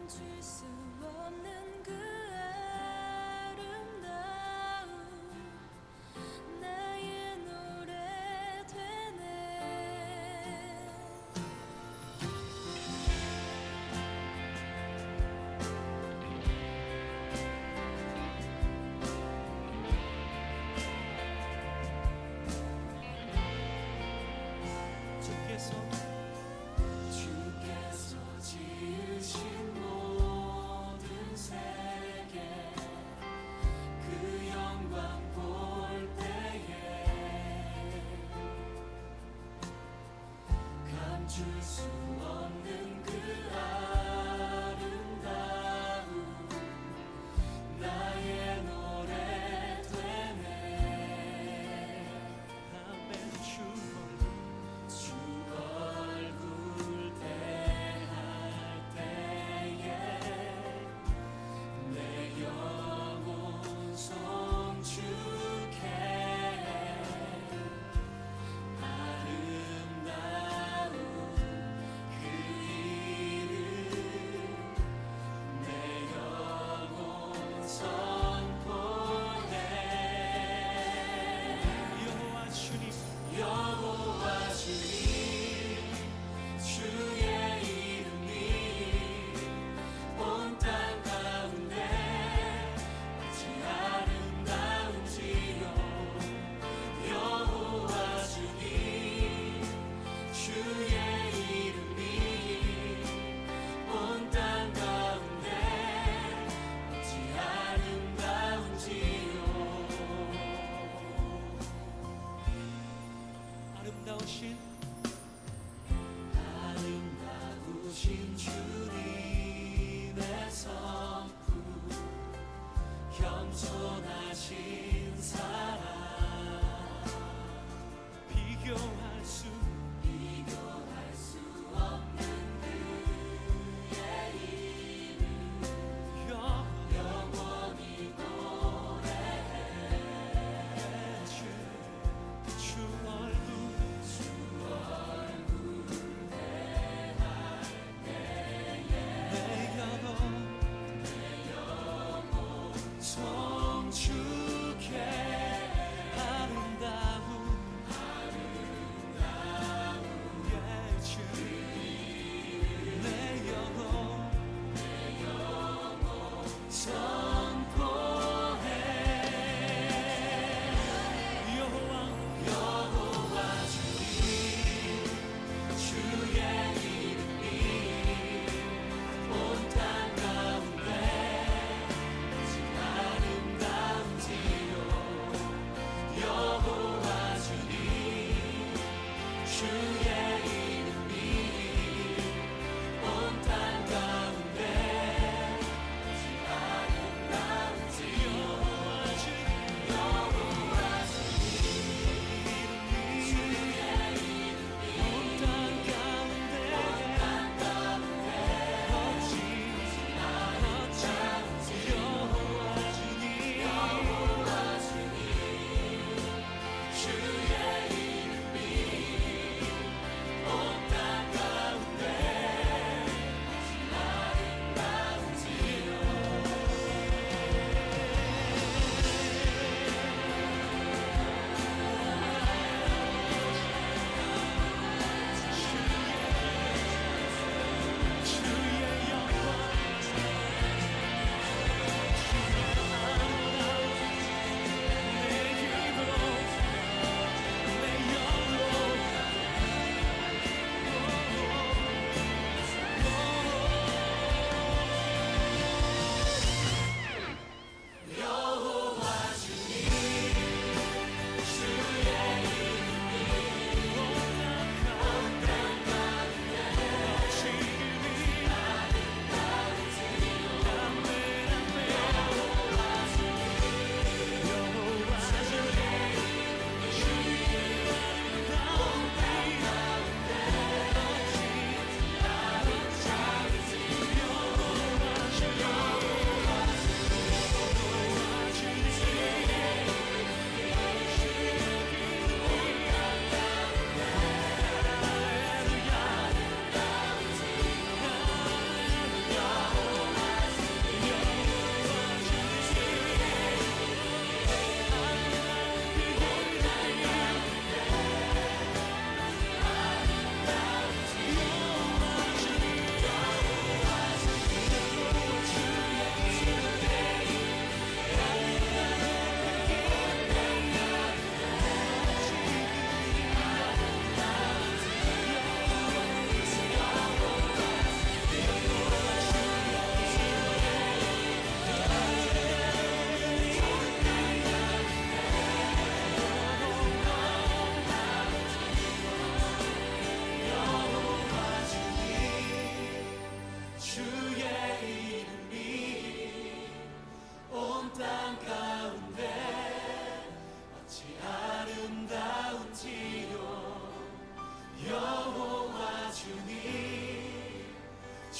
감출 수 없는 그 아름다움 나의 노래 되네. 주께서 지으신 모든 세계 그 영광 볼 때에 감출 수 없는 그 아름다움 나의 노래 되네. 아멘. 주 얼굴 대할 때에 내 영혼 송축해. 아름다운 그 이름 내 영혼 선포해. 여호와 주님 주의 이름이 온 땅 가운데 어찌 아름다운지요. 여호와 주님 주의 이름이 온 땅 가운데 어찌 아름다운지요. 아름다우신 주님의 선품 겸손하신 사랑 비교할 수 없는 그의 이름 영원히 노래해. 주 얼굴 대할 때에 내 영혼 송축해.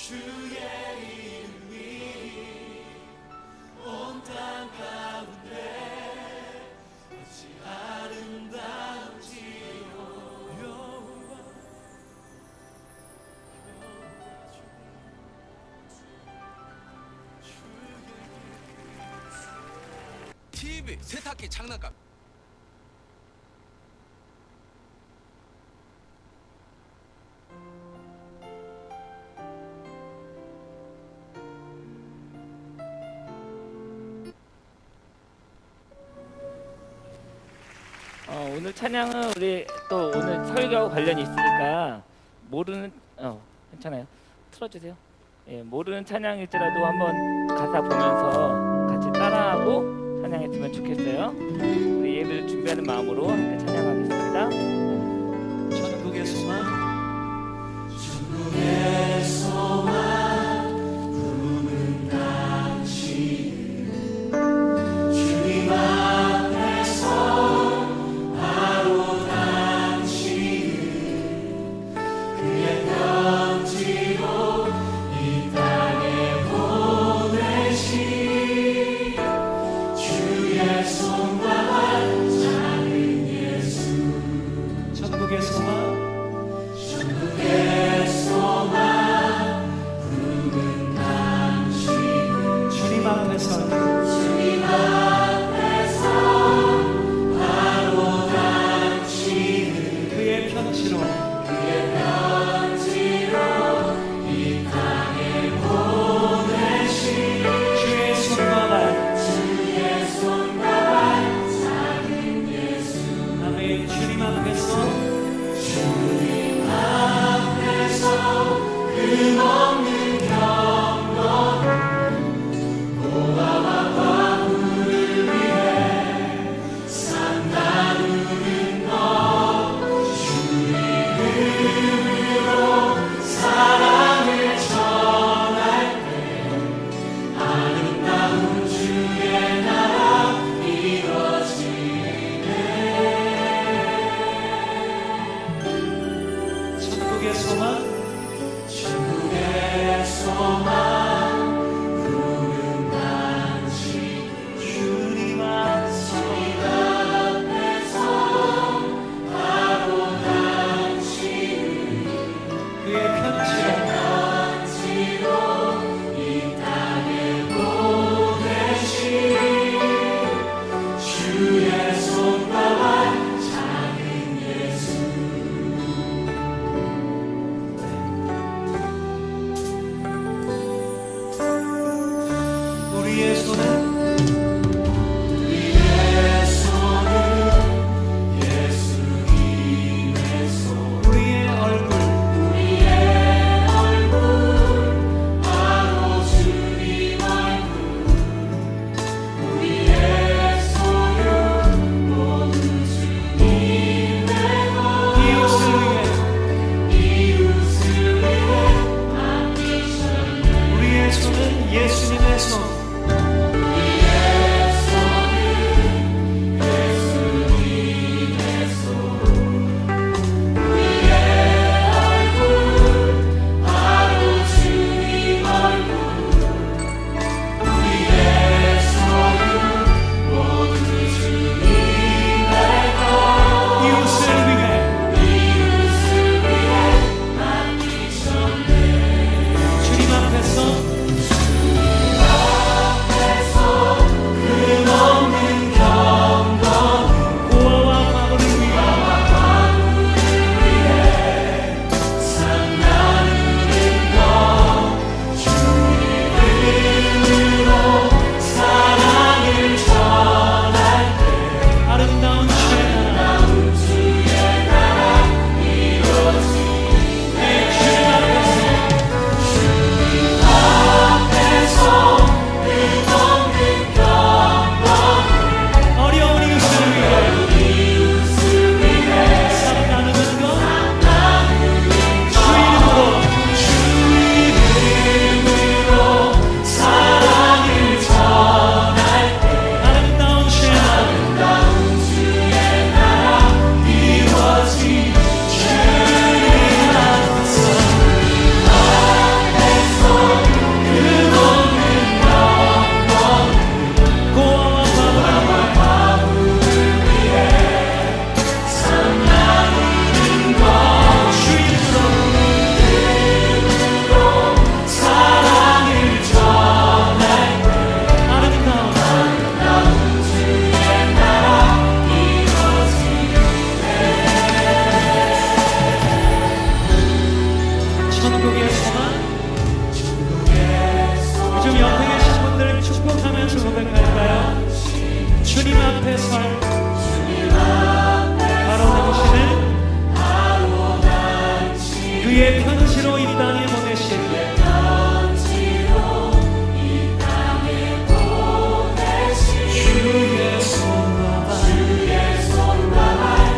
주의 이름이 온 땅 가운데 어찌 아름다운지요. 여호와 TV, 세탁기, 장난감. 오늘 찬양은 우리 또 오늘 설교하고 관련이 있으니까 모르는 괜찮아요. 틀어주세요. 예, 모르는 찬양일지라도 한번 가사 보면서 같이 따라하고 찬양했으면 좋겠어요. 우리 예배를 준비하는 마음으로 함께 찬양하겠습니다. 천국의 소망 천국의 소망 부르는 당신 주님 앞에서 바로 당신은 그의 편지로 이 땅에 보내신 주의 손과 작은 예수 천국의 소망 천국의 소망 부르는 당신 주님 앞에서 바로 당신은 그의 편지로 이 땅에 보내신 주의 손과 발 작은 예수 아멘. 주님 앞에서 끝없는 경건 고아와 과부를 위해 산 나누는 것 주 이름으로 사랑을 전할 때 아름다운 주의 나라 이루어지네. 천국의 소망 천국의 천국의 소망. 요즘 옆에 계신 분들 축복하면서 고백할까요? 주님 앞에 설 바로 당신을 그의 편지로 이 땅에 보내신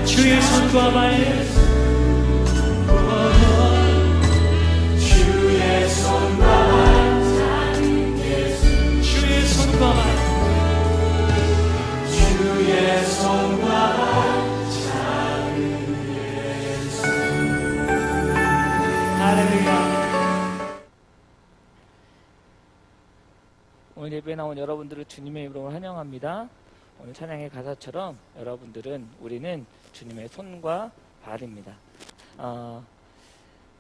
주의 손과 발 주의 손과 발 주의 손과 할렐루야. 오늘 예배에 나온 여러분들을 주님의 이름으로 환영합니다. 오늘 찬양의 가사처럼 여러분들은 우리는 주님의 손과 발입니다.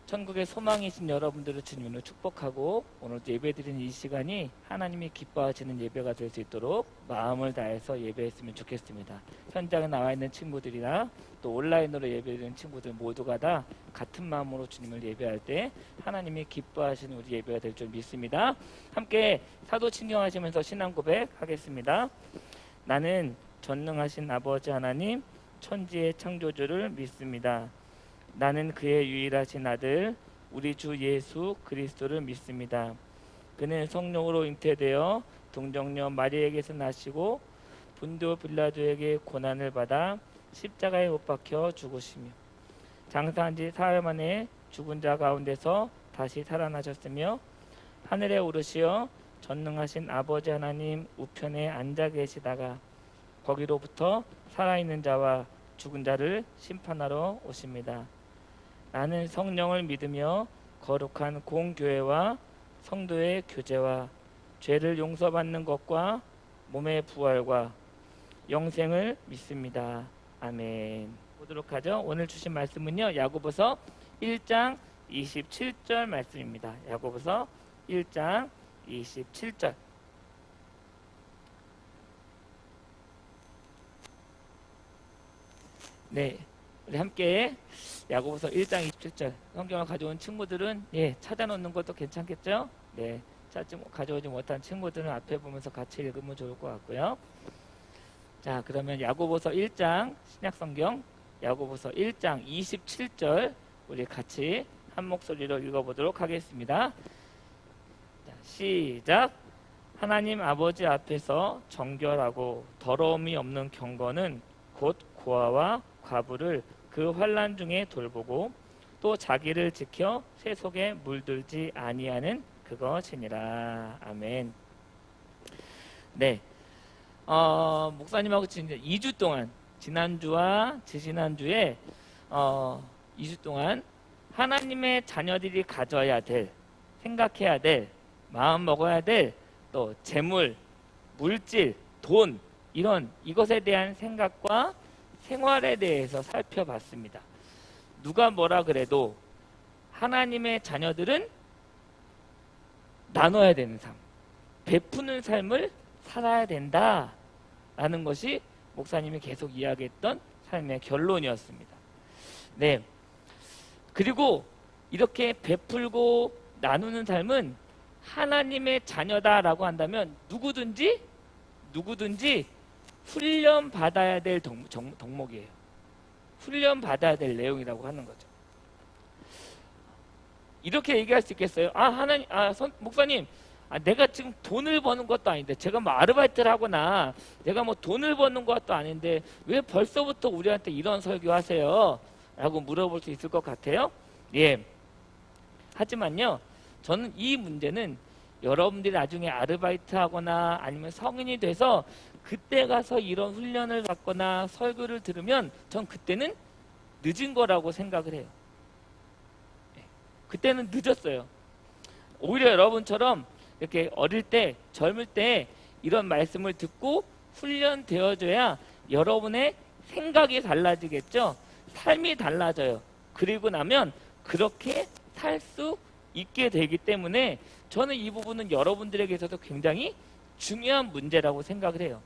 천국의 소망이신 여러분들을 주님으로 축복하고 오늘도 예배드리는 이 시간이 하나님이 기뻐하시는 예배가 될 수 있도록 마음을 다해서 예배했으면 좋겠습니다. 현장에 나와 있는 친구들이나 또 온라인으로 예배드리는 친구들 모두가 다 같은 마음으로 주님을 예배할 때 하나님이 기뻐하시는 우리 예배가 될 줄 믿습니다. 함께 사도 친경하시면서 신앙 고백하겠습니다. 나는 전능하신 아버지 하나님 천지의 창조주를 믿습니다. 나는 그의 유일하신 아들 우리 주 예수 그리스도를 믿습니다. 그는 성령으로 잉태되어 동정녀 마리에게서 나시고 본디오 빌라도에게 고난을 받아 십자가에 못 박혀 죽으시며 장사한 지 사흘 만에 죽은 자 가운데서 다시 살아나셨으며 하늘에 오르시어 전능하신 아버지 하나님 우편에 앉아 계시다가 거기로부터 살아있는 자와 죽은 자를 심판하러 오십니다. 나는 성령을 믿으며 거룩한 공교회와 성도의 교제와 죄를 용서받는 것과 몸의 부활과 영생을 믿습니다. 아멘. 보도록 하죠. 오늘 주신 말씀은요. 야고보서 1장 27절 말씀입니다. 야고보서 1장 27절. 네, 우리 함께 야고보서 1장 27절 성경을 가져온 친구들은 찾아놓는 것도 괜찮겠죠? 네, 가져오지 못한 친구들은 앞에 보면서 같이 읽으면 좋을 것 같고요. 자, 그러면 야고보서 1장 신약성경 야고보서 1장 27절 우리 같이 한 목소리로 읽어보도록 하겠습니다. 자, 시작. 하나님 아버지 앞에서 정결하고 더러움이 없는 경건은 곧 고아와 과부를 그 환난 중에 돌보고 또 자기를 지켜 세속에 물들지 아니하는 그것이니라. 아멘. 네, 목사님하고 지금 2주 동안 지난주와 지지난주에 2주 동안 하나님의 자녀들이 가져야 될, 생각해야 될, 마음 먹어야 될 또 재물, 물질, 돈 이것에 대한 생각과 생활에 대해서 살펴봤습니다. 누가 뭐라 그래도 하나님의 자녀들은 나눠야 되는 삶, 베푸는 삶을 살아야 된다라는 것이 목사님이 계속 이야기했던 삶의 결론이었습니다. 네, 그리고 이렇게 베풀고 나누는 삶은 하나님의 자녀다라고 한다면 누구든지 훈련 받아야 될 덕목이에요. 훈련 받아야 될 내용이라고 하는 거죠. 이렇게 얘기할 수 있겠어요? 목사님, 내가 지금 돈을 버는 것도 아닌데, 제가 뭐 아르바이트를 하거나, 내가 뭐 돈을 버는 것도 아닌데, 왜 벌써부터 우리한테 이런 설교하세요? 라고 물어볼 수 있을 것 같아요. 예. 하지만요, 저는 이 문제는 여러분들이 나중에 아르바이트 하거나 아니면 성인이 돼서 그때 가서 이런 훈련을 받거나 설교를 들으면 전 그때는 늦은 거라고 생각을 해요. 그때는 늦었어요. 오히려 여러분처럼 이렇게 어릴 때, 젊을 때 이런 말씀을 듣고 훈련되어져야 여러분의 생각이 달라지겠죠. 삶이 달라져요. 그리고 나면 그렇게 살 수 있게 되기 때문에 저는 이 부분은 여러분들에게 있어서 굉장히 중요한 문제라고 생각을 해요.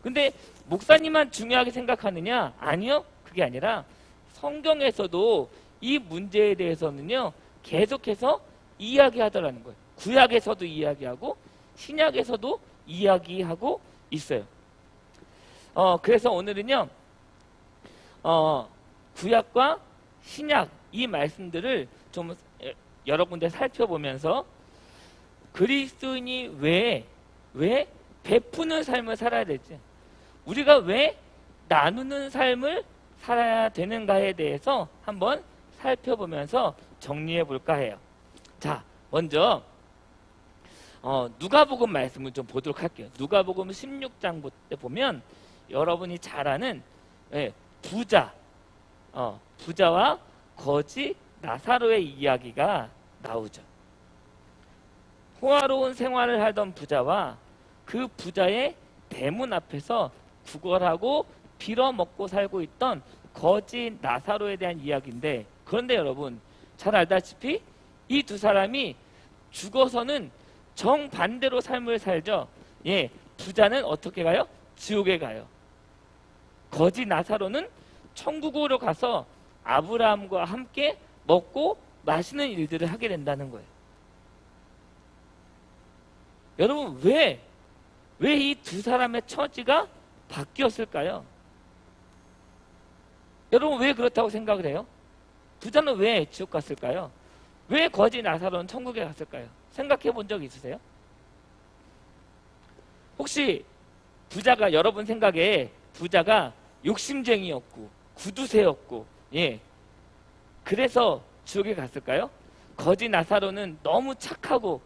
근데 목사님만 중요하게 생각하느냐? 아니요. 그게 아니라 성경에서도 이 문제에 대해서는요, 계속해서 이야기하더라는 거예요. 구약에서도 이야기하고 신약에서도 이야기하고 있어요. 그래서 오늘은요, 구약과 신약 이 말씀들을 좀 여러 군데 살펴보면서 그리스도인이 왜 베푸는 삶을 살아야 될지, 우리가 왜 나누는 삶을 살아야 되는가에 대해서 한번 살펴보면서 정리해 볼까 해요. 자, 먼저 누가복음 말씀을 좀 보도록 할게요. 누가복음 16장 보면 여러분이 잘 아는 부자와 거지 나사로의 이야기가 나오죠. 호화로운 생활을 하던 부자와 그 부자의 대문 앞에서 구걸하고 빌어먹고 살고 있던 거지 나사로에 대한 이야기인데, 그런데 여러분 잘 알다시피 이 두 사람이 죽어서는 정반대로 삶을 살죠. 부자는 어떻게 가요? 지옥에 가요. 거지 나사로는 천국으로 가서 아브라함과 함께 먹고 마시는 일들을 하게 된다는 거예요. 여러분 왜 이 두 사람의 처지가 바뀌었을까요? 여러분 왜 그렇다고 생각을 해요? 부자는 왜 지옥 갔을까요? 왜 거지 나사로는 천국에 갔을까요? 생각해 본 적 있으세요? 혹시 부자가, 여러분 생각에 부자가 욕심쟁이였고 구두쇠였고 그래서 지옥에 갔을까요? 거지 나사로는 너무 착하고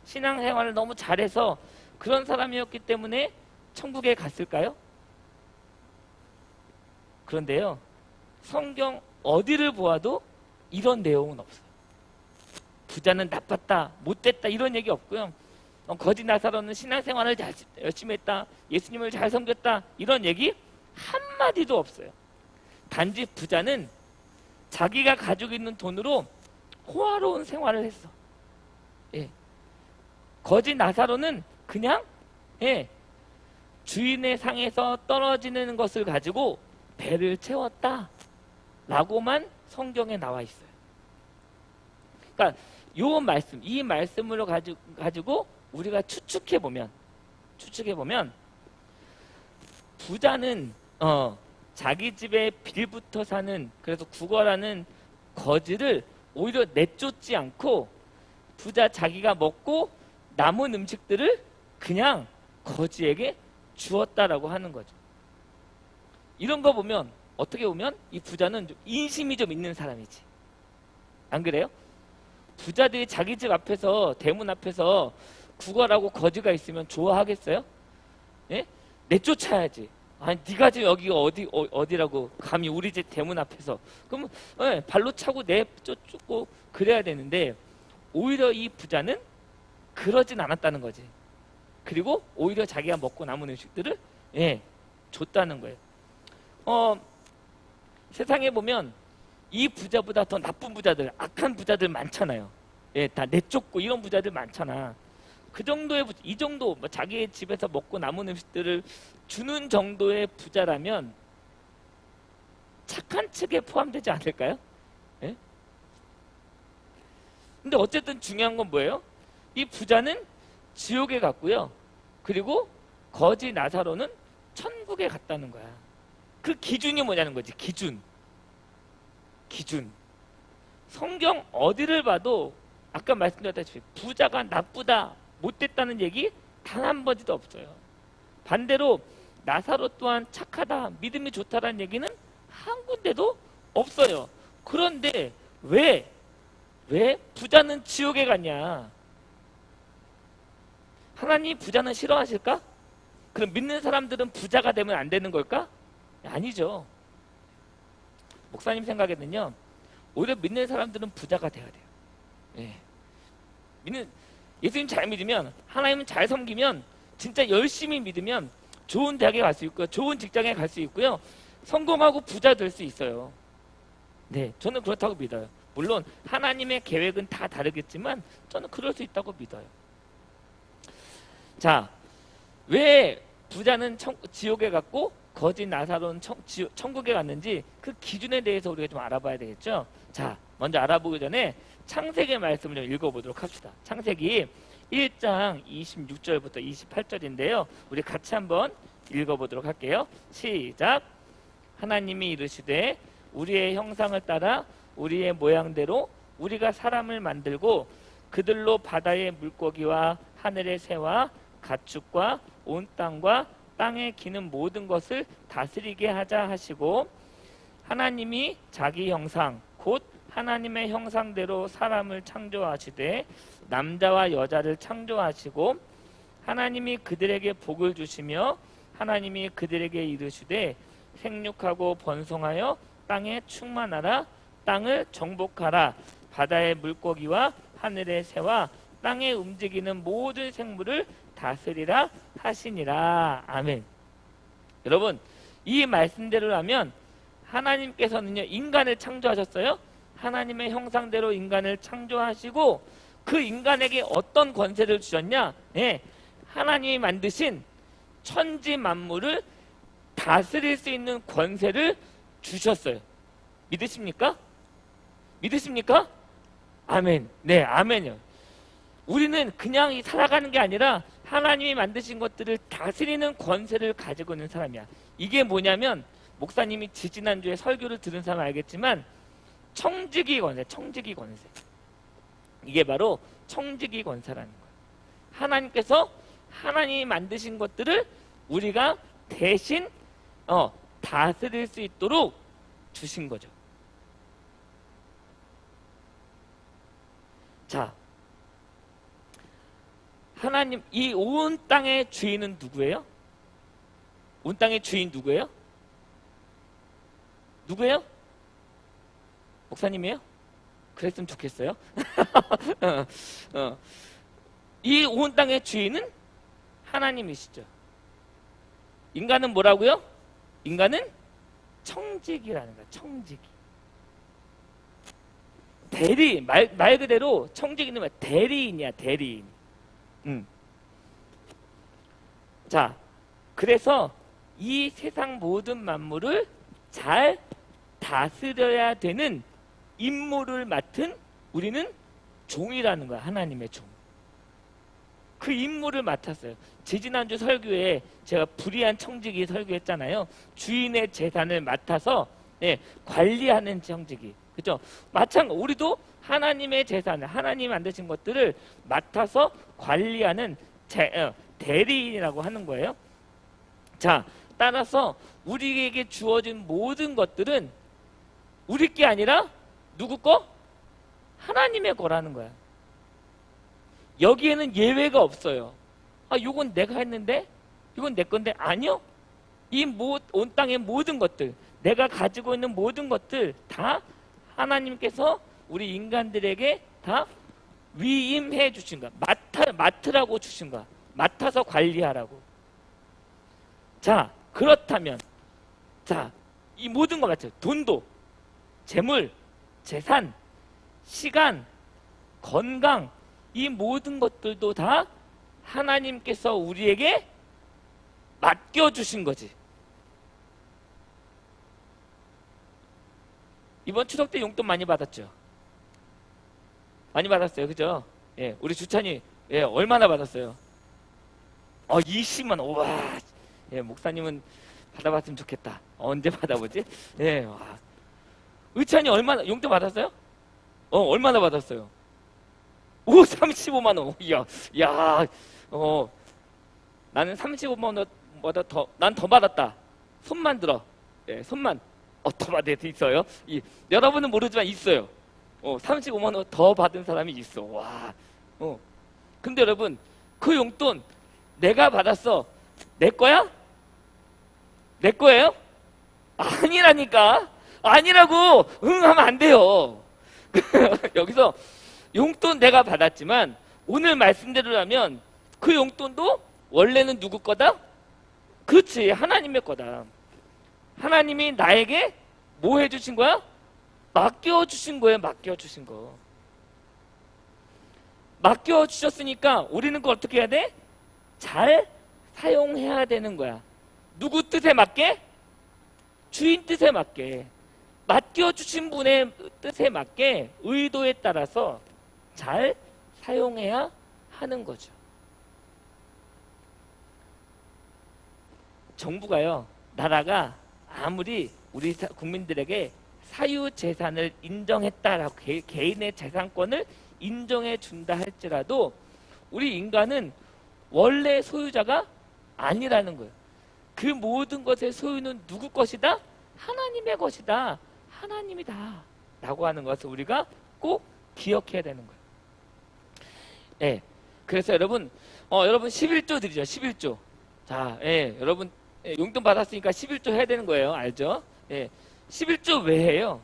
신앙생활을 너무 잘해서 그런 사람이었기 때문에 천국에 갔을까요? 그런데요, 성경 어디를 보아도 이런 내용은 없어요. 부자는 나빴다, 못됐다 이런 얘기 없고요. 거지 나사로는 신앙생활을 열심히 했다, 예수님을 잘 섬겼다 이런 얘기 한마디도 없어요. 단지 부자는 자기가 가지고 있는 돈으로 호화로운 생활을 했어. 거지 나사로는 그냥 주인의 상에서 떨어지는 것을 가지고 배를 채웠다 라고만 성경에 나와 있어요. 그러니까 이 말씀으로 가지고 우리가 추측해 보면 부자는 자기 집에 빌부터 사는, 그래서 구걸하는 거지를 오히려 내쫓지 않고 부자 자기가 먹고 남은 음식들을 그냥 거지에게 주었다라고 하는 거죠. 이런 거 보면 어떻게 보면 이 부자는 좀 인심이 좀 있는 사람이지, 안 그래요? 부자들이 자기 집 앞에서, 대문 앞에서 구걸하고 거지가 있으면 좋아하겠어요? 내쫓아야지. 아니 네가 지금 여기가 어디라고 감히 우리 집 대문 앞에서, 그러면 발로 차고 내쫓고 그래야 되는데, 오히려 이 부자는 그러진 않았다는 거지. 그리고 오히려 자기가 먹고 남은 음식들을 줬다는 거예요. 세상에 보면 이 부자보다 더 나쁜 부자들, 악한 부자들 많잖아요. 다 내쫓고 이런 부자들 많잖아. 그 정도의 이 정도 자기의 집에서 먹고 남은 음식들을 주는 정도의 부자라면 착한 측에 포함되지 않을까요? 근데 어쨌든 중요한 건 뭐예요? 이 부자는 지옥에 갔고요. 그리고 거지 나사로는 천국에 갔다는 거야. 그 기준이 뭐냐는 거지. 기준. 성경 어디를 봐도 아까 말씀드렸다시피 부자가 나쁘다, 못됐다는 얘기 단 한 번도 없어요. 반대로 나사로 또한 착하다, 믿음이 좋다라는 얘기는 한 군데도 없어요. 그런데 왜 부자는 지옥에 갔냐? 하나님 부자는 싫어하실까? 그럼 믿는 사람들은 부자가 되면 안 되는 걸까? 아니죠. 목사님 생각에는요, 오히려 믿는 사람들은 부자가 돼야 돼요. 예수님 잘 믿으면, 하나님은 잘 섬기면, 진짜 열심히 믿으면 좋은 대학에 갈 수 있고요, 좋은 직장에 갈 수 있고요, 성공하고 부자 될 수 있어요. 저는 그렇다고 믿어요. 물론 하나님의 계획은 다 다르겠지만 저는 그럴 수 있다고 믿어요. 자, 왜 부자는 지옥에 갔고 거지 나사로는 천국에 갔는지 그 기준에 대해서 우리가 좀 알아봐야 되겠죠. 자, 먼저 알아보기 전에 창세기 말씀을 좀 읽어보도록 합시다. 창세기 1장 26절부터 28절인데요. 우리 같이 한번 읽어보도록 할게요. 시작. 하나님이 이르시되 우리의 형상을 따라 우리의 모양대로 우리가 사람을 만들고 그들로 바다의 물고기와 하늘의 새와 가축과 온 땅과 땅에 기는 모든 것을 다스리게 하자 하시고 하나님이 자기 형상 곧 하나님의 형상대로 사람을 창조하시되 남자와 여자를 창조하시고 하나님이 그들에게 복을 주시며 하나님이 그들에게 이르시되 생육하고 번성하여 땅에 충만하라 땅을 정복하라 바다의 물고기와 하늘의 새와 땅에 움직이는 모든 생물을 다스리라 하시니라. 아멘. 여러분 이 말씀대로라면 하나님께서는요 인간을 창조하셨어요. 하나님의 형상대로 인간을 창조하시고 그 인간에게 어떤 권세를 주셨냐? 예, 하나님이 만드신 천지 만물을 다스릴 수 있는 권세를 주셨어요. 믿으십니까? 믿으십니까? 아멘. 네, 아멘이요. 우리는 그냥 살아가는 게 아니라 하나님이 만드신 것들을 다스리는 권세를 가지고 있는 사람이야. 이게 뭐냐면 목사님이 지지난주에 설교를 들은 사람 알겠지만 청지기 권세, 청지기 권세. 이게 바로 청지기 권세라는 거예요. 하나님께서 하나님이 만드신 것들을 우리가 대신 다스릴 수 있도록 주신 거죠. 자, 하나님 이 온 땅의 주인은 누구예요? 온 땅의 주인 누구예요? 누구예요? 목사님이에요? 그랬으면 좋겠어요. 이 온 땅의 주인은 하나님이시죠. 인간은 뭐라고요? 인간은 청지기라는 거야. 청지기. 대리 말 그대로 청지기는 뭐야? 대리인이야. 대리인. 자, 그래서 이 세상 모든 만물을 잘 다스려야 되는 임무를 맡은 우리는 종이라는 거야. 하나님의 종. 그 임무를 맡았어요. 지지난주 설교에 제가 불의한 청지기 설교했잖아요. 주인의 재산을 맡아서 관리하는 청지기. 그렇죠? 마찬가지 우리도 하나님의 재산을 하나님이 만드신 것들을 맡아서 관리하는 대리인이라고 하는 거예요. 자, 따라서 우리에게 주어진 모든 것들은 우리 게 아니라 누구 거? 하나님의 거라는 거야. 여기에는 예외가 없어요. 아, 이건 내가 했는데 이건 내 건데. 아니요. 온 땅의 모든 것들, 내가 가지고 있는 모든 것들 다 하나님께서 우리 인간들에게 다 위임해 주신 거야. 맡으라고 주신 거야. 맡아서 관리하라고. 자, 그렇다면 자, 이 모든 거 맞죠? 돈도, 재물, 재산, 시간, 건강, 이 모든 것들도 다 하나님께서 우리에게 맡겨주신 거지. 이번 추석 때 용돈 많이 받았죠? 많이 받았어요. 그죠? 예, 우리 주찬이 얼마나 받았어요? 20만 원. 와, 목사님은 받아봤으면 좋겠다. 언제 받아보지? 와. 의찬이 얼마나 용돈 받았어요? 얼마나 받았어요? 35만 원. 야, 나는 35만 원보다 난 더 받았다. 손만 들어. 손만. 더 받을 수 있어요. 여러분은 모르지만 있어요. 35만 원 더 받은 사람이 있어. 와. 근데 여러분, 그 용돈 내가 받았어. 내 거야? 내 거예요? 아니라니까. 아니라고. 응 하면 안 돼요. 여기서 용돈 내가 받았지만 오늘 말씀대로라면 그 용돈도 원래는 누구 거다? 그렇지, 하나님의 거다. 하나님이 나에게 뭐 해주신 거야? 맡겨주신 거예요. 맡겨주신 거. 맡겨주셨으니까 우리는 그걸 어떻게 해야 돼? 잘 사용해야 되는 거야. 누구 뜻에 맞게? 주인 뜻에 맞게. 맡겨주신 분의 뜻에 맞게 의도에 따라서 잘 사용해야 하는 거죠. 정부가요, 나라가 아무리 우리 국민들에게 사유재산을 인정했다라고 개인의 재산권을 인정해 준다 할지라도 우리 인간은 원래 소유자가 아니라는 거예요. 그 모든 것의 소유는 누구 것이다? 하나님의 것이다. 하나님이다. 라고 하는 것을 우리가 꼭 기억해야 되는 거예요. 네. 그래서 여러분 11조 드리죠. 11조. 자, 여러분 용돈 받았으니까 11조 해야 되는 거예요. 알죠? 11조 왜 해요?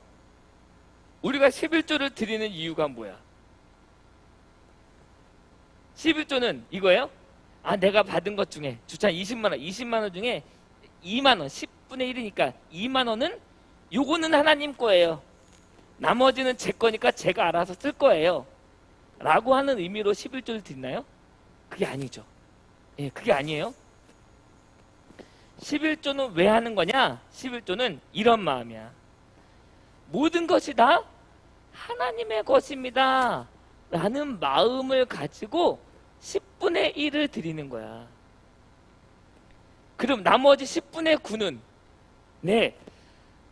우리가 11조를 드리는 이유가 뭐야? 11조는 이거예요? 내가 받은 것 중에 주차 20만 원 중에 2만 원, 10분의 1이니까 2만 원은 요거는 하나님 거예요. 나머지는 제 거니까 제가 알아서 쓸 거예요. 라고 하는 의미로 11조를 드리나요? 그게 아니죠. 그게 아니에요. 11조는 왜 하는 거냐? 11조는 이런 마음이야. 모든 것이 다 하나님의 것입니다. 라는 마음을 가지고 10분의 1을 드리는 거야. 그럼 나머지 10분의 9는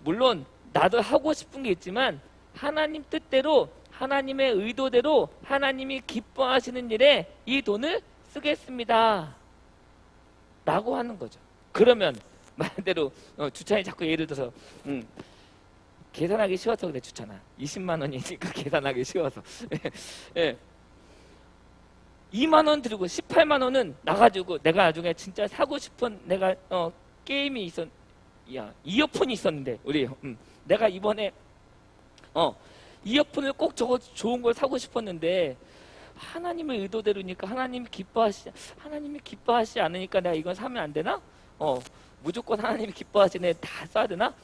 물론 나도 하고 싶은 게 있지만 하나님 뜻대로 하나님의 의도대로 하나님이 기뻐하시는 일에 이 돈을 쓰겠습니다. 라고 하는 거죠. 그러면 말대로 주찬이 자꾸 예를 들어서 계산하기 쉬워서 그래. 주찬아 20만 원이니까 계산하기 쉬워서 2만 원 드리고 18만 원은 나가지고 내가 나중에 진짜 사고 싶은 내가 게임이 이어폰이 있었는데 우리 내가 이번에 이어폰을 꼭 저거 좋은 걸 사고 싶었는데 하나님의 의도대로니까 하나님이 기뻐하시지 않으니까 내가 이건 사면 안 되나? 무조건 하나님이 기뻐하시네 다 써야 되나?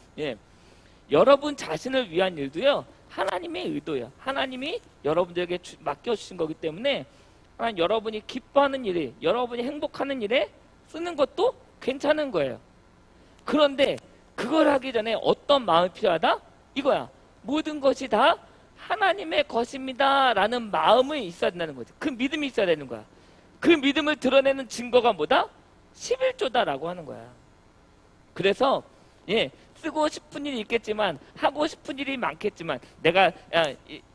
여러분 자신을 위한 일도요 하나님의 의도예요. 하나님이 여러분들에게 맡겨주신 거기 때문에 여러분이 기뻐하는 일에 여러분이 행복하는 일에 쓰는 것도 괜찮은 거예요. 그런데 그걸 하기 전에 어떤 마음이 필요하다? 이거야. 모든 것이 다 하나님의 것입니다 라는 마음이 있어야 된다는 거지. 그 믿음이 있어야 되는 거야. 그 믿음을 드러내는 증거가 뭐다? 11조다라고 하는 거야. 그래서 쓰고 싶은 일이 있겠지만 하고 싶은 일이 많겠지만 내가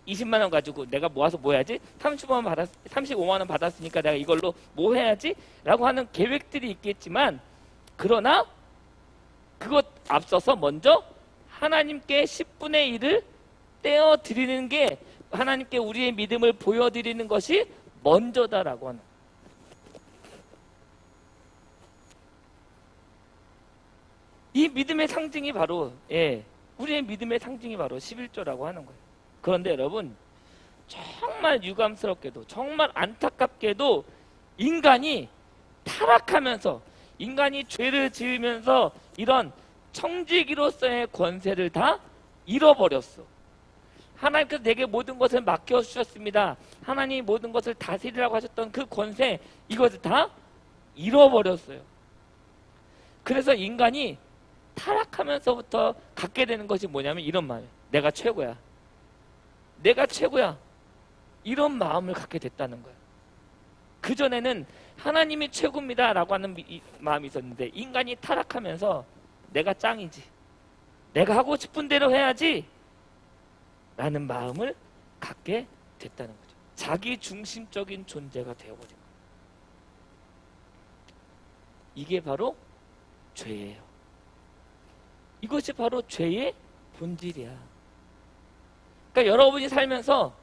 20만 원 가지고 내가 모아서 뭐 해야지? 35만 원 받았으니까 내가 이걸로 뭐 해야지? 라고 하는 계획들이 있겠지만 그러나 그것 앞서서 먼저 하나님께 10분의 1을 떼어드리는 게 하나님께 우리의 믿음을 보여드리는 것이 먼저다라고 하는 거예요. 이 믿음의 상징이 바로 우리의 믿음의 상징이 바로 11조라고 하는 거예요. 그런데 여러분 정말 유감스럽게도 정말 안타깝게도 인간이 타락하면서 인간이 죄를 지으면서 이런 청지기로서의 권세를 다 잃어버렸어. 하나님께서 내게 모든 것을 맡겨주셨습니다. 하나님이 모든 것을 다스리라고 하셨던 그 권세 이것을 다 잃어버렸어요. 그래서 인간이 타락하면서부터 갖게 되는 것이 뭐냐면 이런 마음이에요. 내가 최고야. 내가 최고야. 이런 마음을 갖게 됐다는 거예요. 그전에는 하나님이 최고입니다 라고 하는 마음이 있었는데 인간이 타락하면서 내가 짱이지. 내가 하고 싶은 대로 해야지 라는 마음을 갖게 됐다는 거죠. 자기 중심적인 존재가 되어버린 거예요. 이게 바로 죄예요. 이것이 바로 죄의 본질이야. 그러니까 여러분이 살면서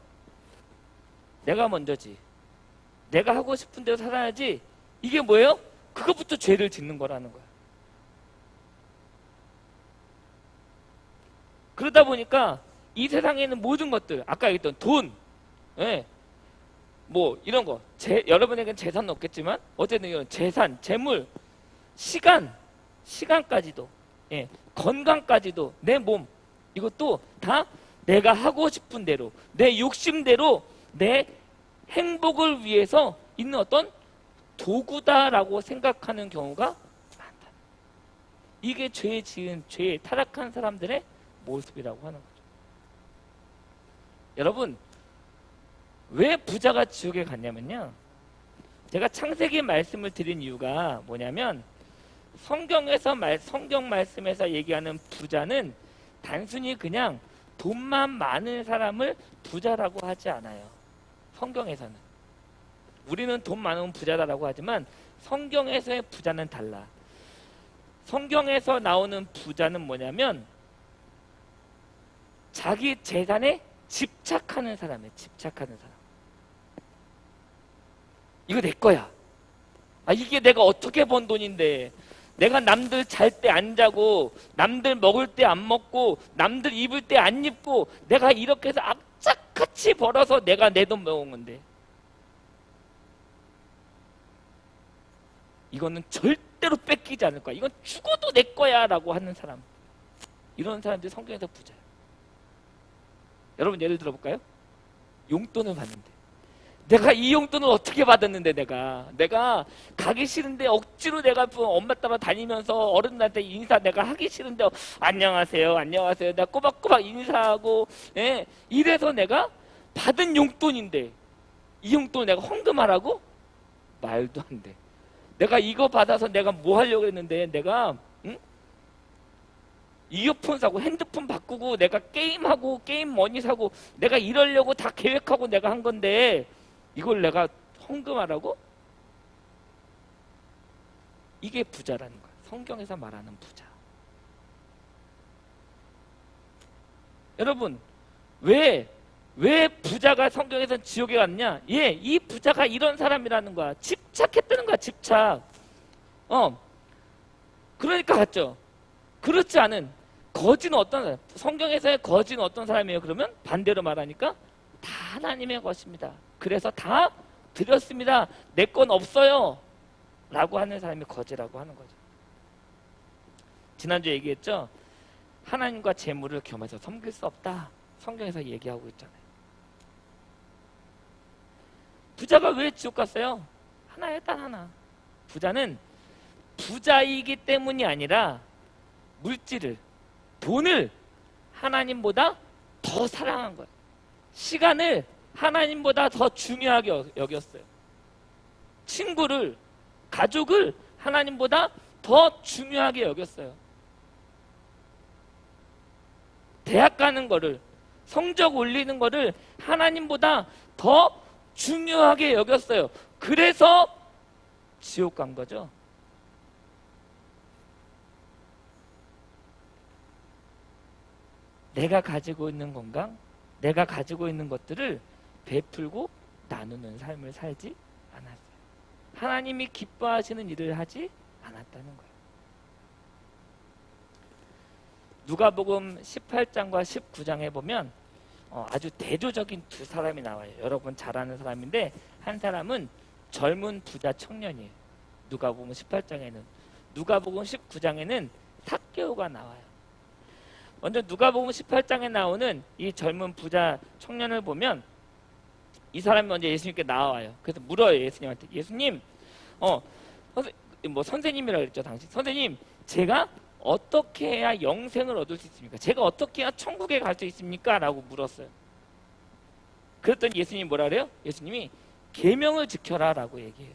내가 먼저지. 내가 하고 싶은 대로 살아야지. 이게 뭐예요? 그것부터 죄를 짓는 거라는 거야. 그러다 보니까 이 세상에 있는 모든 것들, 아까 얘기했던 돈, 뭐 이런 거, 여러분에게는 재산은 없겠지만 어쨌든 이런 재산, 재물, 시간까지도, 건강까지도, 내 몸, 이것도 다 내가 하고 싶은 대로, 내 욕심대로, 내 행복을 위해서 있는 어떤 도구다라고 생각하는 경우가 많다. 이게 죄에 타락한 사람들의 모습이라고 하는 거죠. 여러분, 왜 부자가 지옥에 갔냐면요, 제가 창세기 말씀을 드린 이유가 뭐냐면, 성경 말씀에서 얘기하는 부자는 단순히 그냥 돈만 많은 사람을 부자라고 하지 않아요. 성경에서는. 우리는 돈 많으면 부자다라고 하지만 성경에서의 부자는 달라. 성경에서 나오는 부자는 뭐냐면 자기 재산에 집착하는 사람이에요. 집착하는 사람. 이거 내 거야. 아, 이게 내가 어떻게 번 돈인데, 내가 남들 잘 때 안 자고, 남들 먹을 때 안 먹고, 남들 입을 때 안 입고, 내가 이렇게 해서 악착같이 벌어서 내가 내 돈 모은 건데, 이거는 절대로 뺏기지 않을 거야. 이건 죽어도 내 거야 라고 하는 사람, 이런 사람들이 성경에서 부자예요. 여러분, 예를 들어볼까요? 용돈을 받는데, 내가 이 용돈을 어떻게 받았는데, 내가 가기 싫은데 억지로 내가 엄마 따라 다니면서 어른들한테 인사 내가 하기 싫은데 안녕하세요 내가 꼬박꼬박 인사하고, 예, 이래서 내가 받은 용돈인데 이 용돈을 내가 헌금하라고? 말도 안 돼. 내가 이거 받아서 내가 뭐 하려고 했는데, 내가 이어폰 사고 핸드폰 바꾸고 내가 게임하고 게임 머니 사고 내가 이러려고 다 계획하고 내가 한 건데 이걸 내가 헌금하라고? 이게 부자라는 거야. 성경에서 말하는 부자. 여러분, 왜 부자가 성경에서 지옥에 갔냐? 예, 이 부자가 이런 사람이라는 거야. 집착했다는 거야, 집착. 그러니까 갔죠. 그렇지 않은 거지는 어떤 사람? 성경에서의 거지는 어떤 사람이에요? 그러면 반대로 말하니까 다 하나님의 것입니다. 그래서 다 드렸습니다. 내 건 없어요 라고 하는 사람이 거지라고 하는 거죠. 지난주에 얘기했죠. 하나님과 재물을 겸해서 섬길 수 없다. 성경에서 얘기하고 있잖아요. 부자가 왜 지옥 갔어요? 하나예요, 딱 하나. 부자는 부자이기 때문이 아니라 물질을, 돈을 하나님보다 더 사랑한 거예요. 시간을 하나님보다 더 중요하게 여겼어요. 친구를, 가족을 하나님보다 더 중요하게 여겼어요. 대학 가는 거를, 성적 올리는 거를 하나님보다 더 중요하게 여겼어요. 그래서 지옥 간 거죠. 내가 가지고 있는 건강, 내가 가지고 있는 것들을 베풀고 나누는 삶을 살지 않았어요. 하나님이 기뻐하시는 일을 하지 않았다는 거예요. 누가복음 18장과 19장에 보면 아주 대조적인 두 사람이 나와요. 여러분 잘 아는 사람인데, 한 사람은 젊은 부자 청년이에요. 누가복음 18장에는. 누가복음 19장에는 삭개오가 나와요. 먼저 누가복음 18장에 나오는 이 젊은 부자 청년을 보면 이 사람이 먼저 예수님께 나와요. 그래서 물어요, 예수님한테. 예수님, 선생님이라고 그랬죠, 당시. 선생님, 제가 어떻게 해야 영생을 얻을 수 있습니까? 제가 어떻게 해야 천국에 갈 수 있습니까? 라고 물었어요. 그랬더니 예수님이 뭐라 그래요? 예수님이 계명을 지켜라 라고 얘기해요.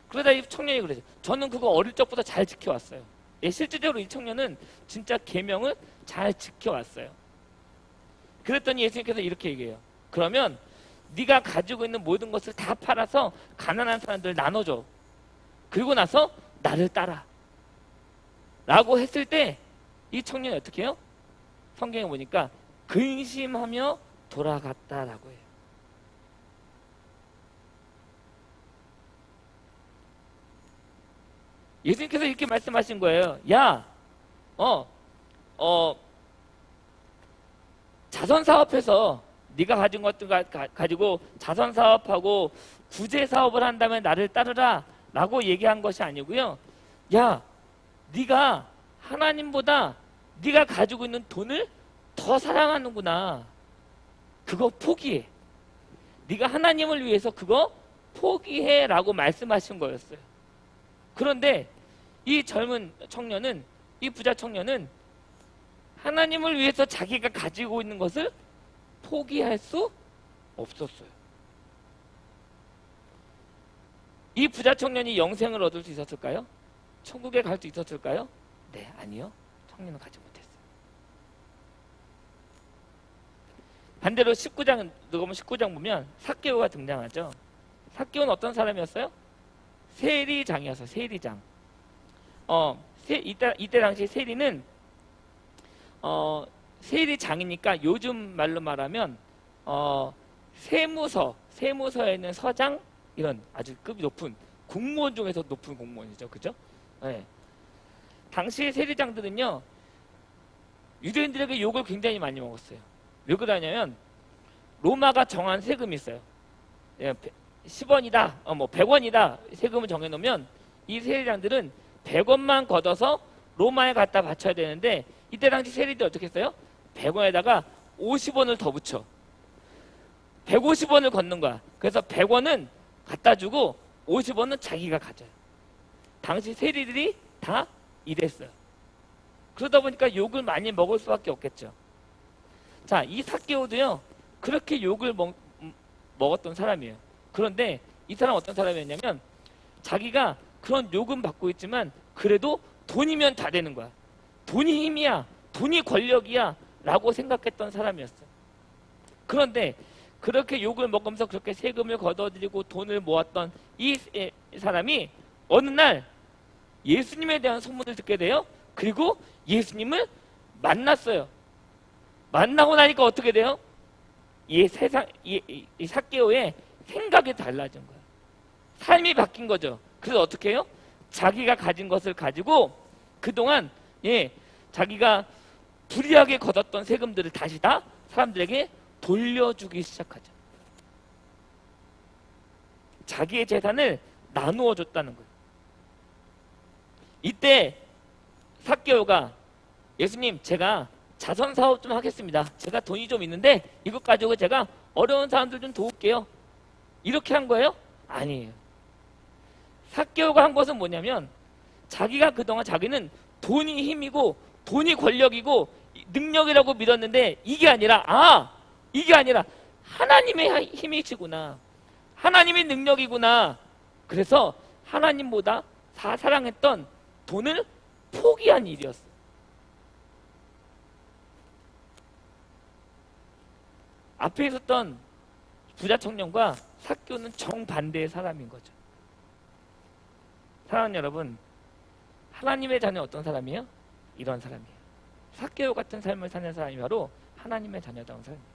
그러다 이 청년이 그러죠. 저는 그거 어릴 적부터 잘 지켜왔어요. 예, 실질적으로 이 청년은 진짜 계명을 잘 지켜왔어요. 그랬더니 예수님께서 이렇게 얘기해요. 그러면 네가 가지고 있는 모든 것을 다 팔아서 가난한 사람들 나눠줘. 그리고 나서 나를 따라 라고 했을 때 이 청년이 어떻게 해요? 성경에 보니까 근심하며 돌아갔다라고 해요. 예수님께서 이렇게 말씀하신 거예요. 야, 자선 사업해서 네가 가진 것들 가지고 자선 사업하고 구제 사업을 한다면 나를 따르라 라고 얘기한 것이 아니고요. 야, 네가 하나님보다 네가 가지고 있는 돈을 더 사랑하는구나. 그거 포기해. 네가 하나님을 위해서 그거 포기해 라고 말씀하신 거였어요. 그런데 이 젊은 청년은, 이 부자 청년은 하나님을 위해서 자기가 가지고 있는 것을 포기할 수 없었어요. 이 부자 청년이 영생을 얻을 수 있었을까요? 천국에 갈 수 있었을까요? 네, 아니요. 청년은 가지 못했어요. 반대로 19장, 누가복음 19장 보면 삭개오가 등장하죠. 삭개오는 어떤 사람이었어요? 세리장이었어요. 세리장. 이때 당시 세리는 세리장이니까 요즘 말로 말하면 세무서에 있는 서장, 이런 아주 급이 높은 공무원 중에서 높은 공무원이죠. 그죠? 네. 당시 세리장들은요, 유대인들에게 욕을 굉장히 많이 먹었어요. 왜 그러냐면 로마가 정한 세금이 있어요. 10원이다, 100원이다 세금을 정해놓으면 이 세리장들은 100원만 걷어서 로마에 갖다 바쳐야 되는데, 이때 당시 세리들이 어떻게 했어요? 100원에다가 50원을 더 붙여 150원을 걷는 거야. 그래서 100원은 갖다 주고 50원은 자기가 가져요. 당시 세리들이 다 이랬어요. 그러다 보니까 욕을 많이 먹을 수밖에 없겠죠. 자, 이 삭개오도요, 그렇게 욕을 먹었던 사람이에요. 그런데 이 사람은 어떤 사람이었냐면, 자기가 그런 욕은 받고 있지만 그래도 돈이면 다 되는 거야. 돈이 힘이야, 돈이 권력이야 라고 생각했던 사람이었어요. 그런데 그렇게 욕을 먹으면서 그렇게 세금을 걷어들이고 돈을 모았던 이 사람이 어느 날 예수님에 대한 소문을 듣게 돼요. 그리고 예수님을 만났어요. 만나고 나니까 어떻게 돼요? 이 삭개오의 생각이 달라진 거예요. 삶이 바뀐 거죠. 그래서 어떻게 해요? 자기가 가진 것을 가지고 그동안 자기가 불이하게 걷었던 세금들을 다시 다 사람들에게 돌려주기 시작하죠. 자기의 재산을 나누어 줬다는 거예요. 이때 삭개오가 예수님, 제가 자선 사업 좀 하겠습니다. 제가 돈이 좀 있는데 이것 가지고 제가 어려운 사람들 좀 도울게요. 이렇게 한 거예요? 아니에요. 삭개오가 한 것은 뭐냐면, 자기가 그동안 자기는 돈이 힘이고 돈이 권력이고 능력이라고 믿었는데 이게 아니라 하나님의 힘이시구나, 하나님의 능력이구나. 그래서 하나님보다 사랑했던 돈을 포기한 일이었어. 앞에 있었던 부자 청년과 삭개오는 정반대의 사람인 거죠. 사랑하는 여러분, 하나님의 자녀는 어떤 사람이에요? 이런 사람이에요. 삭개오 같은 삶을 사는 사람이 바로 하나님의 자녀다운 사람이에요.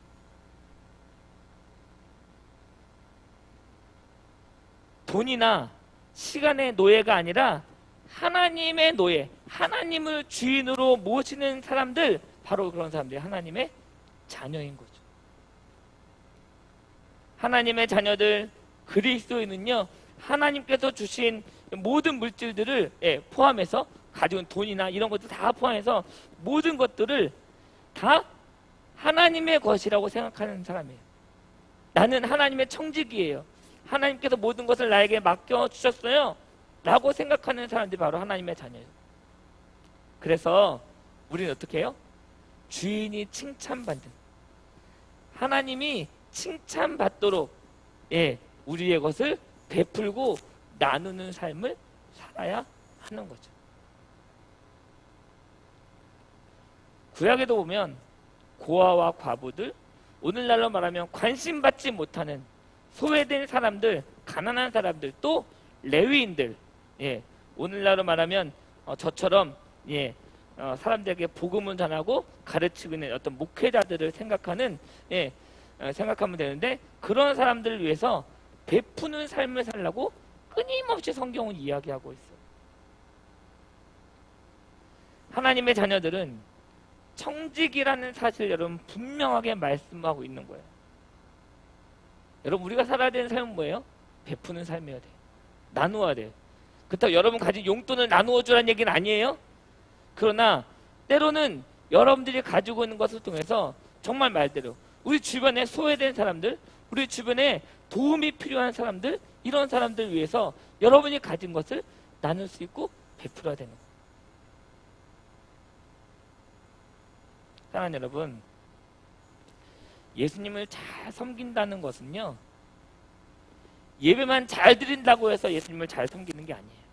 돈이나 시간의 노예가 아니라 하나님의 노예, 하나님을 주인으로 모시는 사람들, 바로 그런 사람들이 하나님의 자녀인 거죠. 하나님의 자녀들, 그리스도인은요, 하나님께서 주신 모든 물질들을 포함해서 가지고 있는 돈이나 이런 것들 다 포함해서 모든 것들을 다 하나님의 것이라고 생각하는 사람이에요. 나는 하나님의 청지기예요. 하나님께서 모든 것을 나에게 맡겨주셨어요 라고 생각하는 사람들이 바로 하나님의 자녀예요. 그래서 우리는 어떻게 해요? 주인이 칭찬받는, 하나님이 칭찬받도록 우리의 것을 베풀고 나누는 삶을 살아야 하는 거죠. 구약에도 보면 고아와 과부들, 오늘날로 말하면 관심받지 못하는 소외된 사람들, 가난한 사람들, 또 레위인들, 오늘날로 말하면 저처럼 사람들에게 복음을 전하고 가르치고 있는 어떤 목회자들을 생각하면 되는데, 그런 사람들을 위해서 베푸는 삶을 살라고 끊임없이 성경은 이야기하고 있어요. 하나님의 자녀들은 청직이라는 사실 여러분 분명하게 말씀하고 있는 거예요. 여러분, 우리가 살아야 되는 삶은 뭐예요? 베푸는 삶이어야 돼요. 나누어야 돼요. 그렇다고 여러분 가진 용돈을 나누어 주라는 얘기는 아니에요. 그러나 때로는 여러분들이 가지고 있는 것을 통해서 정말 말대로 우리 주변에 소외된 사람들, 우리 주변에 도움이 필요한 사람들, 이런 사람들 위해서 여러분이 가진 것을 나눌 수 있고 베풀어야 되는 거예요. 사랑하는 여러분, 예수님을 잘 섬긴다는 것은요, 예배만 잘 드린다고 해서 예수님을 잘 섬기는 게 아니에요.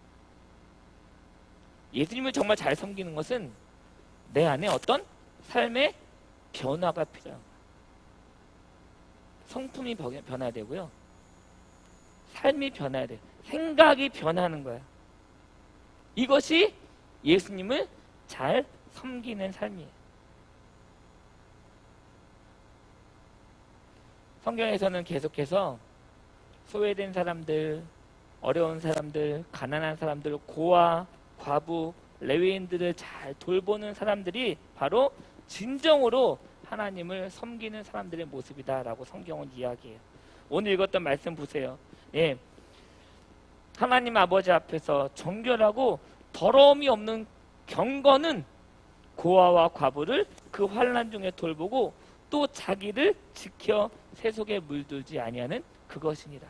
예수님을 정말 잘 섬기는 것은 내 안에 어떤 삶의 변화가 필요한 거예요. 성품이 변화야 되고요, 삶이 변화야 돼요. 생각이 변하는 거예요. 이것이 예수님을 잘 섬기는 삶이에요. 성경에서는 계속해서 소외된 사람들, 어려운 사람들, 가난한 사람들, 고아, 과부, 레위인들을 잘 돌보는 사람들이 바로 진정으로 하나님을 섬기는 사람들의 모습이다라고 성경은 이야기해요. 오늘 읽었던 말씀 보세요. 예, 하나님 아버지 앞에서 정결하고 더러움이 없는 경건은 고아와 과부를 그 환난 중에 돌보고 또 자기를 지켜 세속에 물들지 아니하는 그것이니라.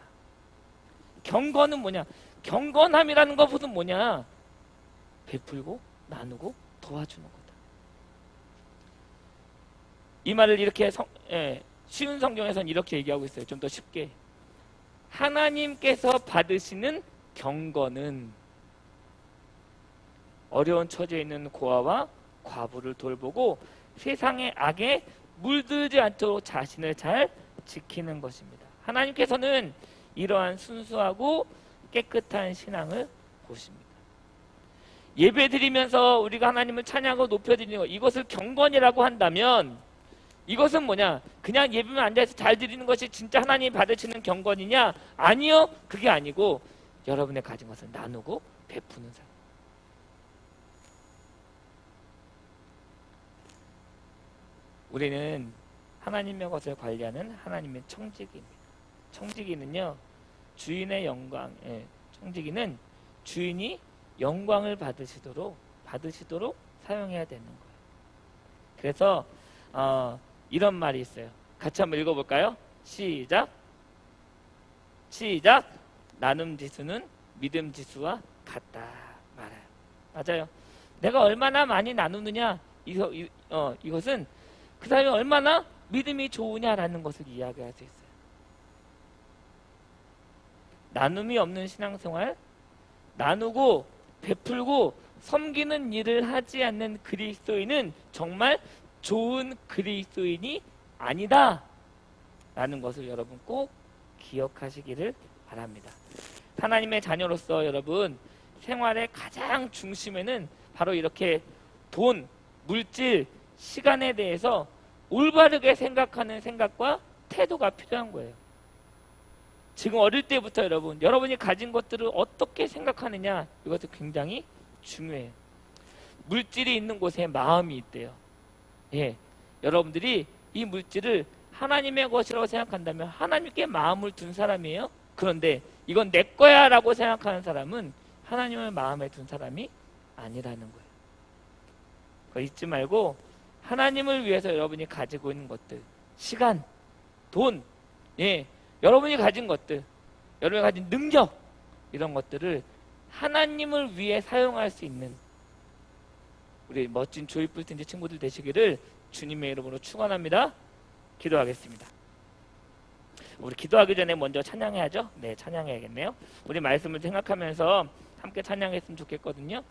경건은 뭐냐? 경건함이라는 것은 뭐냐? 베풀고 나누고 도와주는 거다. 이 말을 이렇게 쉬운 성경에서는 이렇게 얘기하고 있어요. 좀 더 쉽게. 하나님께서 받으시는 경건은 어려운 처지에 있는 고아와 과부를 돌보고 세상의 악에 물들지 않도록 자신을 잘 지키는 것입니다. 하나님께서는 이러한 순수하고 깨끗한 신앙을 보십니다. 예배 드리면서 우리가 하나님을 찬양하고 높여드리는 것, 이것을 경건이라고 한다면 이것은 뭐냐? 그냥 예배만 앉아서 잘 드리는 것이 진짜 하나님이 받으시는 경건이냐? 아니요, 그게 아니고 여러분의 가진 것을 나누고 베푸는 삶. 우리는 하나님의 것을 관리하는 하나님의 청지기입니다. 청지기는요, 주인의 영광, 청지기는 주인이 영광을 받으시도록 사용해야 되는 거예요. 그래서 이런 말이 있어요. 같이 한번 읽어볼까요? 시작. 나눔 지수는 믿음 지수와 같다 말아요. 맞아요. 내가 얼마나 많이 나누느냐, 이것은 그 사람이 얼마나 믿음이 좋으냐라는 것을 이야기할 수 있어요. 나눔이 없는 신앙생활, 나누고 베풀고 섬기는 일을 하지 않는 그리스도인은 정말 좋은 그리스도인이 아니다 라는 것을 여러분 꼭 기억하시기를 바랍니다. 하나님의 자녀로서 여러분 생활의 가장 중심에는 바로 이렇게 돈, 물질, 시간에 대해서 올바르게 생각하는 생각과 태도가 필요한 거예요. 지금 어릴 때부터 여러분이 가진 것들을 어떻게 생각하느냐, 이것도 굉장히 중요해요. 물질이 있는 곳에 마음이 있대요. 예, 여러분들이 이 물질을 하나님의 것이라고 생각한다면 하나님께 마음을 둔 사람이에요. 그런데 이건 내 거야 라고 생각하는 사람은 하나님을 마음에 둔 사람이 아니라는 거예요. 그거 잊지 말고 하나님을 위해서 여러분이 가지고 있는 것들, 시간, 돈, 여러분이 가진 것들, 여러분이 가진 능력, 이런 것들을 하나님을 위해 사용할 수 있는 우리 멋진 조이풀 텐트 친구들 되시기를 주님의 이름으로 축원합니다. 기도하겠습니다. 우리 기도하기 전에 먼저 찬양해야죠. 네, 찬양해야겠네요. 우리 말씀을 생각하면서 함께 찬양했으면 좋겠거든요.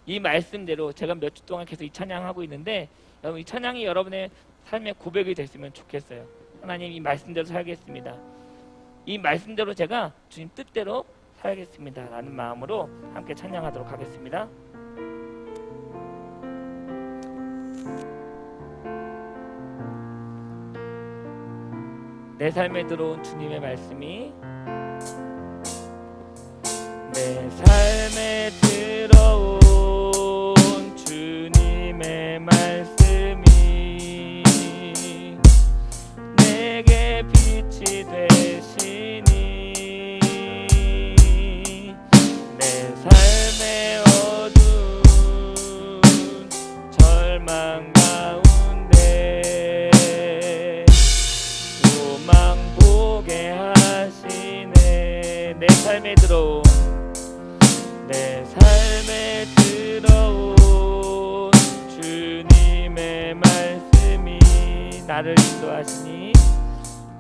이 말씀대로 제가 몇 주 동안 계속 이 찬양하고 있는데 여러분 이 찬양이 여러분의 삶의 고백이 됐으면 좋겠어요. 하나님 이 말씀대로 살겠습니다. 이 말씀대로 제가 주님 뜻대로 살겠습니다 라는 마음으로 함께 찬양하도록 하겠습니다. 내 삶에 들어온 주님의 말씀이 내 삶에 들어온 주님의 말씀이 내게 빛이 되시니 내 삶의 어두운 절망 가운데 소망 보게 하시네. 내 삶에 들어온 주님의 말씀이 나를 인도하시니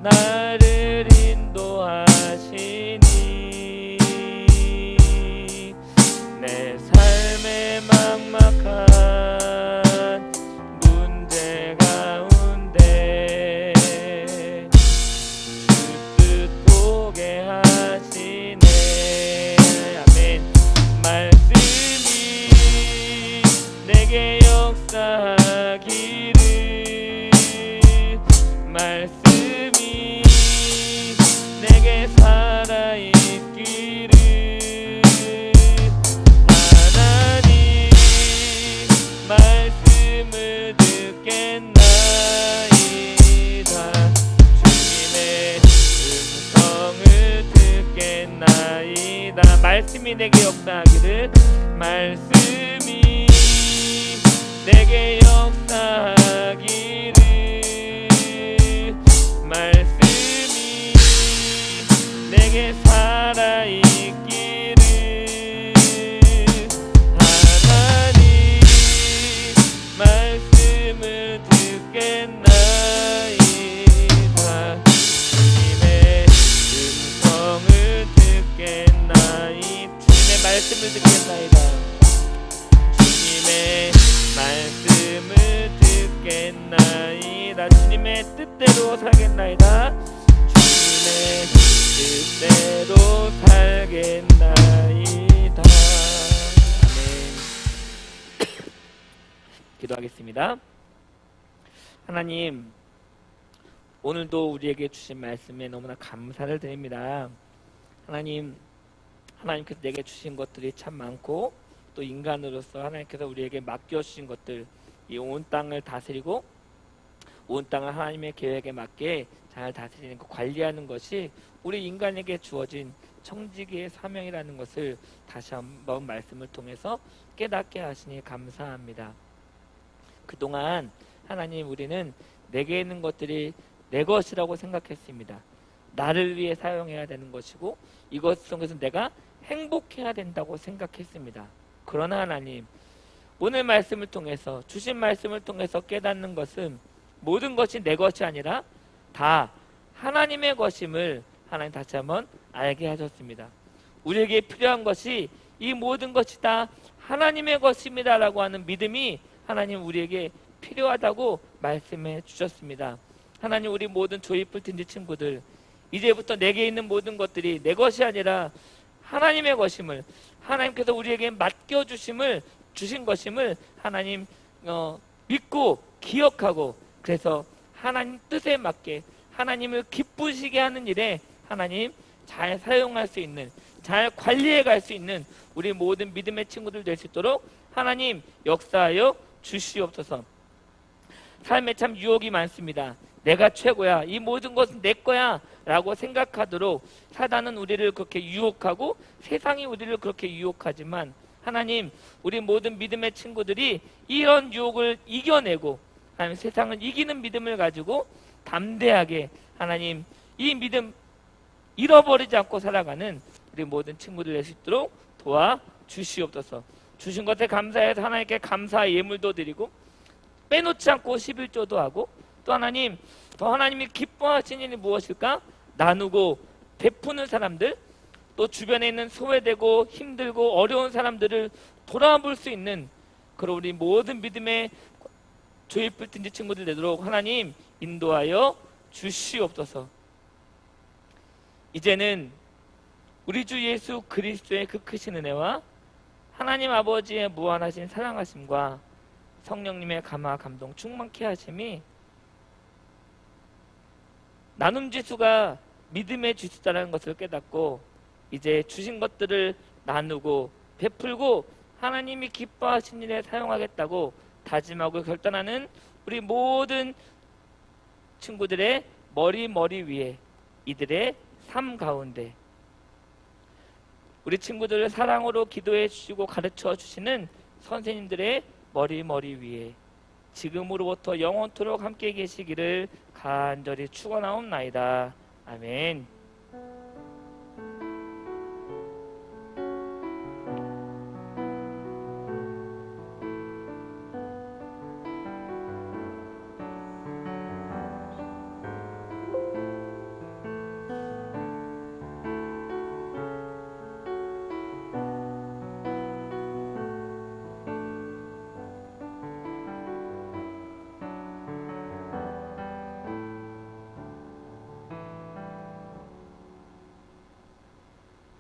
나를 인도하시니 내 삶의 막막한 문제 가운데 그 뜻 보게 하시네. 아멘. 말씀이 내게 역사하기를 말씀이 내게 살아있기를 하나님 말씀을 듣겠나이다. 주님의 음성을 듣겠나이다. 말씀이 내게 역사하기를 말씀이 내게 역사하기를 말씀이 내게 살아있기를 하나님 말씀을 듣겠나이다. 주님의 음성을 듣겠나이다. 주님의 말씀을 듣겠나이다. 주님의 말씀을 듣겠나이다. 주님의 뜻대로 살겠나이다. 주님의 뜻대로 살겠나이다. 아멘. 기도하겠습니다. 하나님, 오늘도 우리에게 주신 말씀에 너무나 감사를 드립니다. 하나님, 하나님께서 내게 주신 것들이 참 많고 또 인간으로서 하나님께서 우리에게 맡겨주신 것들, 이 온 땅을 다스리고 온 땅을 하나님의 계획에 맞게 잘 다스리는 것, 관리하는 것이 우리 인간에게 주어진 청지기의 사명이라는 것을 다시 한번 말씀을 통해서 깨닫게 하시니 감사합니다. 그동안 하나님, 우리는 내게 있는 것들이 내 것이라고 생각했습니다. 나를 위해 사용해야 되는 것이고 이것 속에서 내가 행복해야 된다고 생각했습니다. 그러나 하나님, 오늘 말씀을 통해서, 주신 말씀을 통해서 깨닫는 것은 모든 것이 내 것이 아니라 다 하나님의 것임을 하나님 다시 한번 알게 하셨습니다. 우리에게 필요한 것이 이 모든 것이 다 하나님의 것입니다 라고 하는 믿음이 하나님 우리에게 필요하다고 말씀해 주셨습니다. 하나님, 우리 모든 조이풀 틴지 친구들, 이제부터 내게 있는 모든 것들이 내 것이 아니라 하나님의 것임을, 하나님께서 우리에게 맡겨주심을, 주신 것임을 하나님 믿고 기억하고, 그래서 하나님 뜻에 맞게 하나님을 기쁘시게 하는 일에 하나님 잘 사용할 수 있는, 잘 관리해 갈 수 있는 우리 모든 믿음의 친구들 될 수 있도록 하나님 역사하여 주시옵소서. 삶에 참 유혹이 많습니다. 내가 최고야, 이 모든 것은 내 거야 라고 생각하도록 사단은 우리를 그렇게 유혹하고 세상이 우리를 그렇게 유혹하지만, 하나님, 우리 모든 믿음의 친구들이 이런 유혹을 이겨내고 하나님 세상을 이기는 믿음을 가지고 담대하게 하나님 이 믿음 잃어버리지 않고 살아가는 우리 모든 친구들 될 수 있도록 도와주시옵소서. 주신 것에 감사해서 하나님께 감사 예물도 드리고 빼놓지 않고 11조도 하고, 또 하나님, 더 하나님이 기뻐하시는 일이 무엇일까? 나누고 베푸는 사람들, 또 주변에 있는 소외되고 힘들고 어려운 사람들을 돌아볼 수 있는 그런 우리 모든 믿음의 조이풀 틴지 친구들 되도록 하나님 인도하여 주시옵소서. 이제는 우리 주 예수 그리스도의 그 크신 은혜와 하나님 아버지의 무한하신 사랑하심과 성령님의 감화 감동 충만케 하심이 나눔 지수가 믿음의 지수다라는 것을 깨닫고 이제 주신 것들을 나누고 베풀고 하나님이 기뻐하신 일에 사용하겠다고 다짐하고 결단하는 우리 모든 친구들의 머리 위에, 이들의 삶 가운데 우리 친구들을 사랑으로 기도해 주시고 가르쳐 주시는 선생님들의 머리 위에 지금으로부터 영원토록 함께 계시기를 간절히 축원하옵나이다. 아멘.